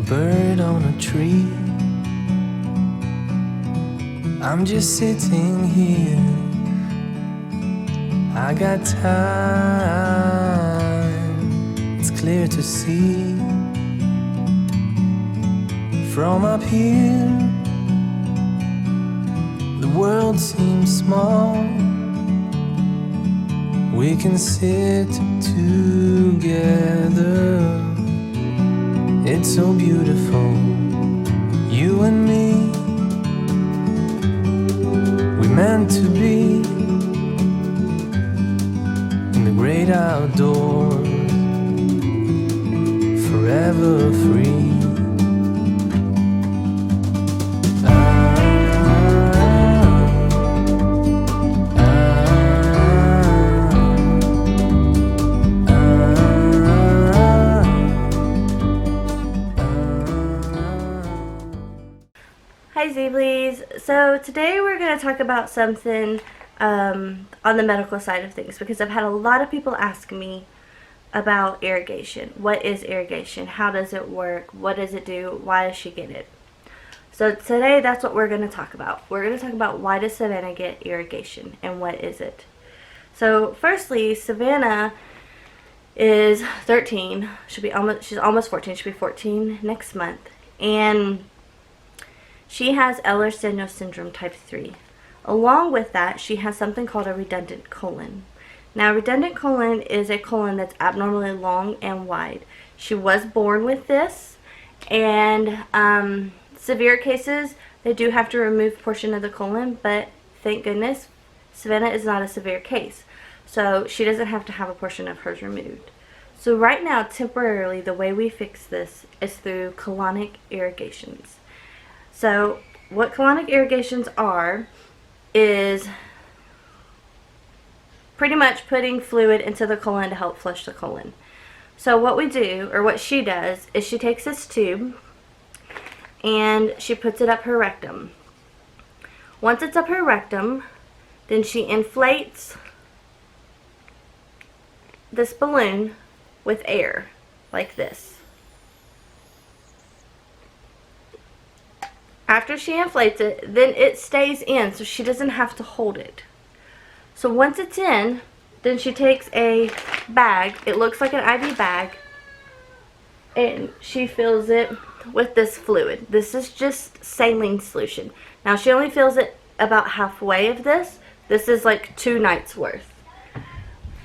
bird on a tree. I'm just sitting here. I got time, it's clear to see. From up here, the world seems small. We can sit together. It's so beautiful, you and me. We're meant to be in the great outdoors, forever free. Hi Zeeblies! So today we're going to talk about something on the medical side of things, because I've had a lot of people ask me about irrigation. What is irrigation? How does it work? What does it do? Why does she get it? So today that's what we're going to talk about. We're going to talk about why does Savannah get irrigation and what is it. So firstly, Savannah is 13. She's almost 14. She'll be 14 next month. And she has Ehlers Danlos Syndrome type 3. Along with that, she has something called a redundant colon. Now, redundant colon is a colon that's abnormally long and wide. She was born with this, and severe cases, they do have to remove a portion of the colon, but thank goodness, Savannah is not a severe case. So she doesn't have to have a portion of hers removed. So right now, temporarily, the way we fix this is through colonic irrigations. So what colonic irrigations are is pretty much putting fluid into the colon to help flush the colon. So what we do, or what she does, is she takes this tube and she puts it up her rectum. Once it's up her rectum, then she inflates this balloon with air, like this. After she inflates it, then it stays in, so she doesn't have to hold it. So once it's in, then she takes a bag. It looks like an IV bag, and she fills it with this fluid. This is just saline solution. Now, she only fills it about halfway of this. This is like 2 nights worth.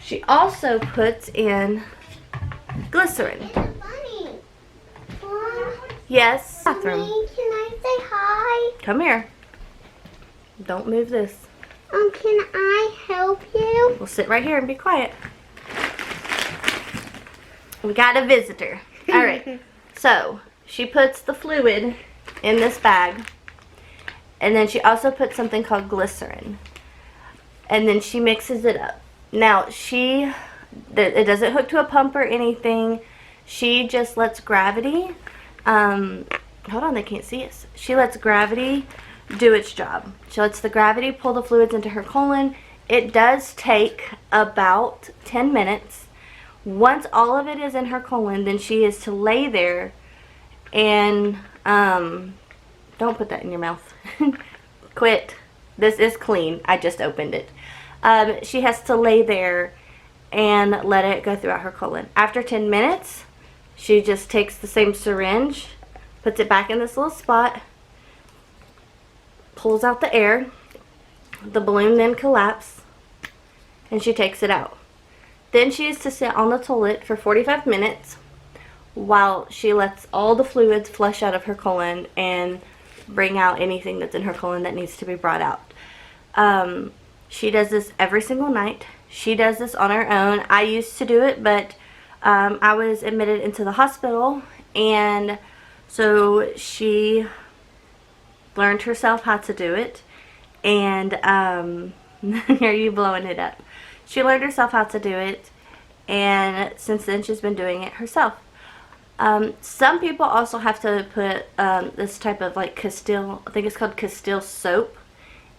She also puts in glycerin. Yes. Bathroom. Can I say hi? Come here. Don't move this. Can I help you? We'll sit right here and be quiet. We got a visitor. Alright. So, she puts the fluid in this bag. And then she also puts something called glycerin. And then she mixes it up. Now, it doesn't hook to a pump or anything. She just lets gravity... hold on, they can't see us. She lets gravity do its job. She lets the gravity pull the fluids into her colon. It does take about 10 minutes. Once all of it is in her colon, then she is to lay there and, don't put that in your mouth. Quit. This is clean. I just opened it. She has to lay there and let it go throughout her colon. After 10 minutes, she just takes the same syringe, puts it back in this little spot, pulls out the air, the balloon then collapses, and she takes it out. Then she is to sit on the toilet for 45 minutes while she lets all the fluids flush out of her colon and bring out anything that's in her colon that needs to be brought out. She does this every single night. She does this on her own. I used to do it, but I was admitted into the hospital, and so she learned herself how to do it, and here you blowing it up. She learned herself how to do it, and since then she's been doing it herself. Some people also have to put this type of like Castile, I think it's called Castile soap,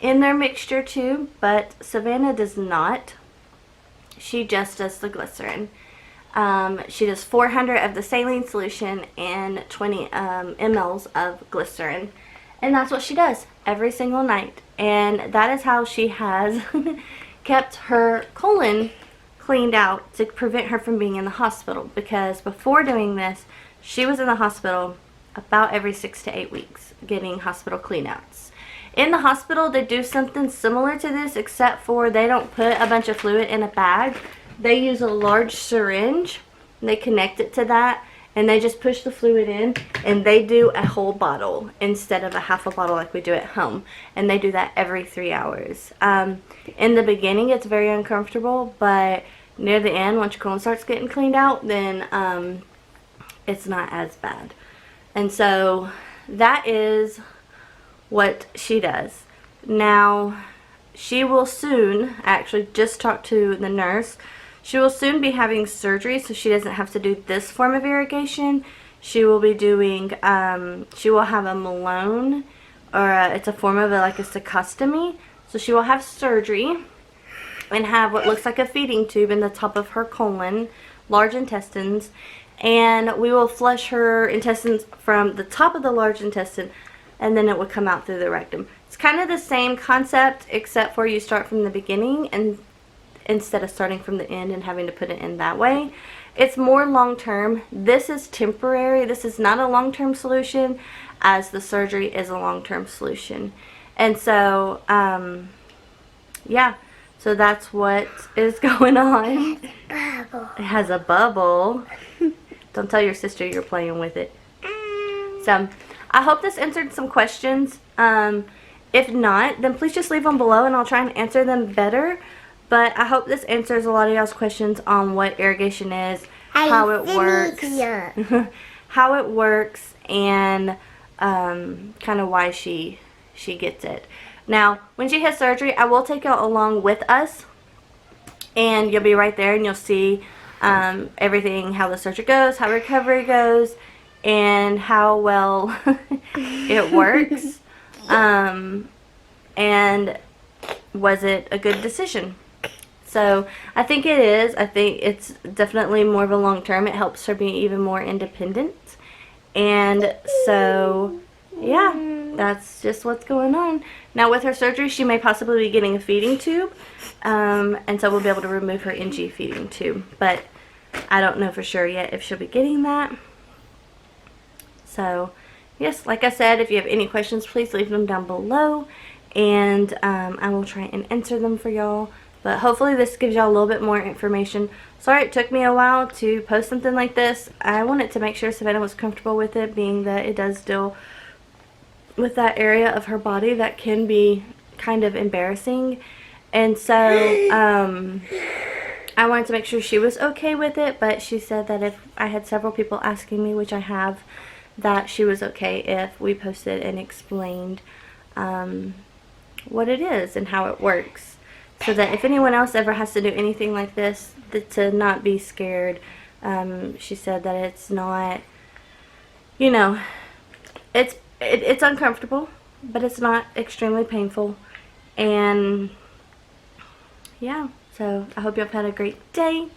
in their mixture too, but Savannah does not. She just does the glycerin. She does 400 of the saline solution and 20 mLs of glycerin. And that's what she does every single night. And that is how she has kept her colon cleaned out to prevent her from being in the hospital. Because before doing this, she was in the hospital about every 6 to 8 weeks getting hospital cleanouts. In the hospital, they do something similar to this, except for they don't put a bunch of fluid in a bag. They use a large syringe, and they connect it to that, and they just push the fluid in, and they do a whole bottle instead of a half a bottle like we do at home. And they do that every 3 hours. In the beginning, it's very uncomfortable, but near the end, once your colon starts getting cleaned out, then it's not as bad. And so that is what she does. Now, she will soon, I actually just talked to the nurse, she will soon be having surgery, so she doesn't have to do this form of irrigation. She will be doing, she will have a Malone, or it's a form of like a cecostomy. So she will have surgery and have what looks like a feeding tube in the top of her colon, large intestines, and we will flush her intestines from the top of the large intestine, and then it would come out through the rectum. It's kind of the same concept, except for you start from the beginning and instead of starting from the end and having to put it in that way. It's more long-term. This is temporary. This is not a long-term solution, as the surgery is a long-term solution. And so, yeah. So that's what is going on. It has a bubble. Don't tell your sister you're playing with it. So, I hope this answered some questions. If not, then please just leave them below and I'll try and answer them better. But I hope this answers a lot of y'all's questions on what irrigation is, how it works, how it works, and kind of why she gets it. Now, when she has surgery, I will take y'all along with us, and you'll be right there, and you'll see everything, how the surgery goes, how recovery goes, and how well it works, and was it a good decision? So I think it is. I think it's definitely more of a long term. It helps her be even more independent, and so yeah, that's just what's going on. Now with her surgery, she may possibly be getting a feeding tube, and so we'll be able to remove her NG feeding tube, but I don't know for sure yet if she'll be getting that. So, yes, like I said, if you have any questions, please leave them down below, and I will try and answer them for y'all. But hopefully this gives y'all a little bit more information. Sorry it took me a while to post something like this. I wanted to make sure Savannah was comfortable with it, being that it does deal with that area of her body that can be kind of embarrassing. And so, I wanted to make sure she was okay with it, but she said that if I had several people asking me, which I have, that she was okay if we posted and explained what it is and how it works, so that if anyone else ever has to do anything like this, to not be scared. She said that it's not, you know, it's uncomfortable, but it's not extremely painful, and yeah. So I hope y'all had a great day,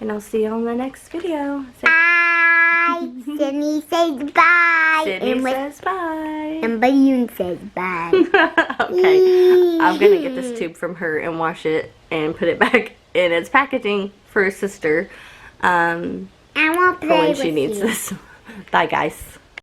and I'll see you on the next video. Bye. Sydney says bye. Sydney says bye. And Balloon says bye. Okay, I'm gonna get this tube from her and wash it and put it back in its packaging for her sister. I won't play for when with she needs you. this. Bye, guys.